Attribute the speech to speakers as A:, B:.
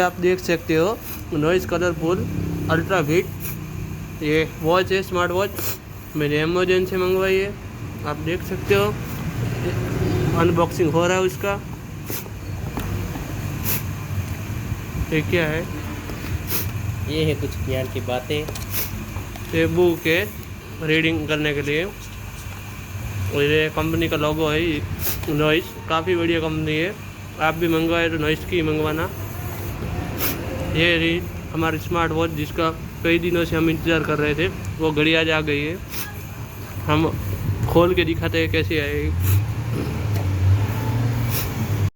A: आप देख सकते हो नॉइज़ कलरफुल अल्ट्रा फिट ये वॉच है, स्मार्ट वॉच। मैंने अमेजोन से मंगवाई है, आप देख सकते हो। अनबॉक्सिंग हो रहा है उसका। ये क्या है?
B: ये है कुछ ज्ञान की बातें।
A: ये बुक है रीडिंग करने के लिए। और ये कंपनी का लोगो है नॉइज़, काफ़ी बढ़िया कंपनी है। आप भी मंगवाए तो नॉइज़ की मंगवाना। ये रही हमारी स्मार्ट वॉच जिसका कई दिनों से हम इंतज़ार कर रहे थे, वो घड़ी आज आ गई है। हम खोल के दिखाते हैं कैसी आएगी।